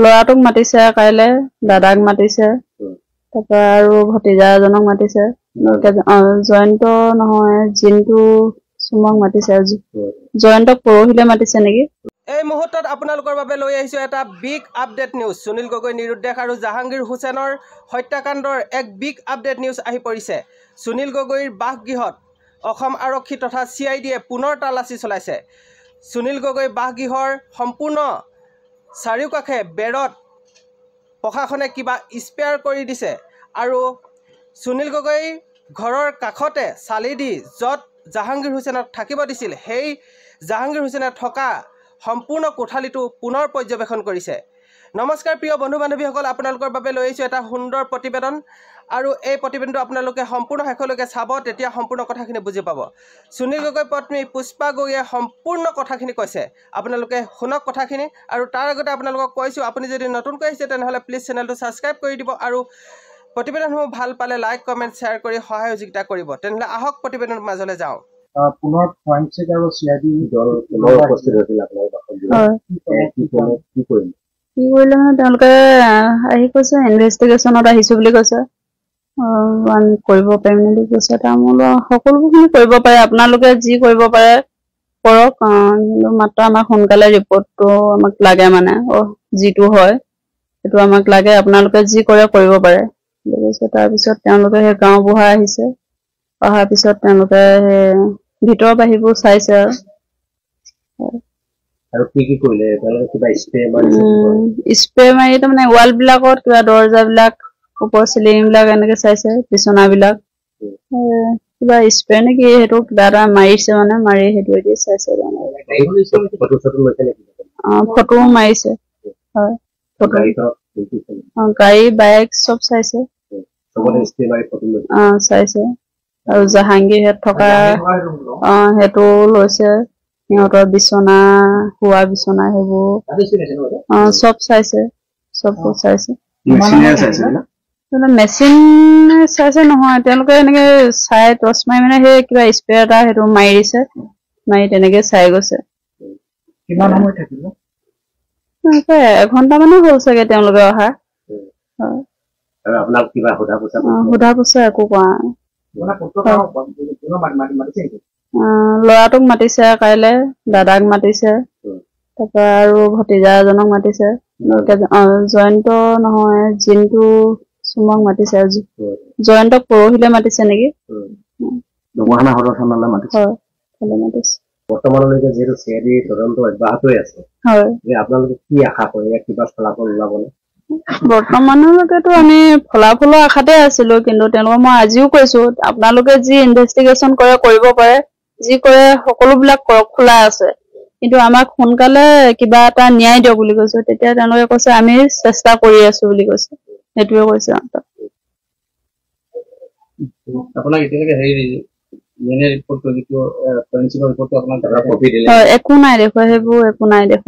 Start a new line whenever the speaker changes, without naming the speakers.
ল'ৰাটোক মাতিছে কাইলে, দাদাক মাতিছে, তাৰপৰা আৰু ভতিজা এজনক মাতিছে। জয়ন্ত নহয়, জিন্তু চুমক মাতিছে। জয়ন্তক পৰহিলে মাতিছে নেকি।
এই মুহূৰ্তত আপোনালোকৰ বাবে লৈ আহিছো এটা big update news. Sunil Gogoi নিৰুদ্দেশ আৰু জাহাংগীৰ হুছেইনৰ হত্যাকাণ্ডৰ এক বিগ আপডেট নিউজ আহি পৰিছে। সুনীল গগৈৰ বাসগৃহত অসম আৰক্ষী তথা CIDয়ে পুনৰ তালাচী চলাইছে। সুনীল গগৈ বাসগৃহৰ সম্পূৰ্ণ চাৰিওকাষে বেৰত প্ৰশাসনে কিবা স্পেয়াৰ কৰি দিছে আৰু সুনীল গগৈ ঘৰৰ কাষতে চালি দি য'ত জাহাংগীৰ হুছেইনক থাকিব দিছিল, সেই জাহাংগীৰ হুছেইনে থকা সম্পূৰ্ণ কোঠালিটো পুনৰ পৰ্যবেক্ষণ কৰিছে। নমস্কাৰ প্ৰিয় বন্ধু বান্ধৱীসকল, আপোনালোকৰ বাবে লৈ আহিছোঁ এটা সুন্দৰ প্ৰতিবেদন আৰু এই প্ৰতিবেদনটো আপোনালোকে সম্পূৰ্ণ শেষলৈকে চাব, তেতিয়া সম্পূৰ্ণ কথাখিনি বুজি পাব। সুনীল গগৈ পত্নী পুষ্পা গগৈয়ে সম্পূৰ্ণ কথাখিনি কৈছে, আপোনালোকে শুনক কথাখিনি। আৰু তাৰ আগতে আপোনালোকক কৈছোঁ, আপুনি যদি নতুনকৈ আহিছে তেনেহ'লে প্লিজ চেনেলটো ছাবস্ক্ৰাইব কৰি দিব আৰু প্ৰতিবেদনসমূহ ভাল পালে লাইক কমেণ্ট শ্বেয়াৰ কৰি সহায় সহযোগিতা কৰিব। তেনেহ'লে আহক প্ৰতিবেদনৰ মাজলৈ যাওঁ।
পুনৰ ফৰেনচিক আৰু CID দল উপস্থিত হৈছিল আপোনালোকৰ কি
কৰিলে মানে তেওঁলোকে আহি কৈছে ইনভেষ্টিগেশ্যনত আহিছো বুলি কৈছে, কৰিব পাৰিম বুলি কৈছে। সকলোখিনি কৰিব পাৰে, আপোনালোকে যি কৰিব পাৰে কৰক, কিন্তু মাত্ৰ আমাক সোনকালে ৰিপৰ্টটো আমাক লাগে, মানে যিটো হয় সেইটো আমাক লাগে, আপোনালোকে যি কৰে কৰিব পাৰে বুলি কৈছে। তাৰপিছত তেওঁলোকে সেই গাঁওবুঢ়া আহিছে, অহাৰ পিছত তেওঁলোকে ভিতৰৰ বাহিৰবোৰ চাইছে
আৰু কি কৰিলে তেওঁলোকে কিবা
স্প্ৰে মাৰি তাৰমানে ৱাল বিলাকত কিবা দৰ্জাবিলাক ওপৰ চিলিং বিলাক এনেকে চাইছে, বিচনাবিলাক কিবা স্প্ৰে নেকি সেইটো কিবা এটা মাৰিছে, মানে মাৰি সেইটোৱেদি চাইছে। ফটোও মাৰিছে, হয় গাড়ী বাইক চব চাইছে চাইছে। আৰু জাহাংগীৰ হেত থকা সেইটো লৈছে, সিহঁতৰ বিচনা শোৱা বিচনা সেইবোৰ চব চাইছে, চববোৰ চাইছে। মেচিন চাইছে নহয়, তেওঁলোকে এনেকে চাই টৰ্চ মাৰি মানে সেই কিবা স্প্ৰে এটা সেইটো মাৰি দিছে, মাৰি তেনেকে চাই গৈছে।
কিমান সময় থাকিব?
এঘণ্টামানো হ'ল চাগে তেওঁলোকে অহা। সোধা পোছা একো কৰা। ল'ৰাটোক মাতিছে কাইলে, দাদাক মাতিছে, তাৰপৰা আৰু ভতিজা এজনক মাতিছে। জয়ন্ত নহয়, জিন্তু চুমক মাতিছে। জয়ন্তক পৰহিলে মাতিছে নেকি।
বৰ্তমানলৈকে যিহেতু CID তদন্ত অব্যাহত আছে, আপোনালোকে কি আশা কৰে, কিবা ফলাফল ওলাবনে?
বৰ্তমানলৈকেতো আমি ফলাফলৰ আশাতে আছিলো, কিন্তু তেওঁলোকক মই আজিও কৈছো আপোনালোকে যি ইনভেষ্টিগেশ্যন কৰে কৰিব পাৰে, যি কৰে সকলোবিলাক কৰক, খোলা আছে, কিন্তু আমাক সোনকালে কিবা এটা ন্যায় দিয়ক বুলি কৈছো। তেতিয়া তেওঁলোকে কৈছে আমি চেষ্টা কৰি আছো বুলি কৈছে, সেইটোৱে কৈছে।
আপোনাক এতিয়ালৈকে একো নাই দেখুৱা, সেইবোৰ একো নাই দেখুৱা।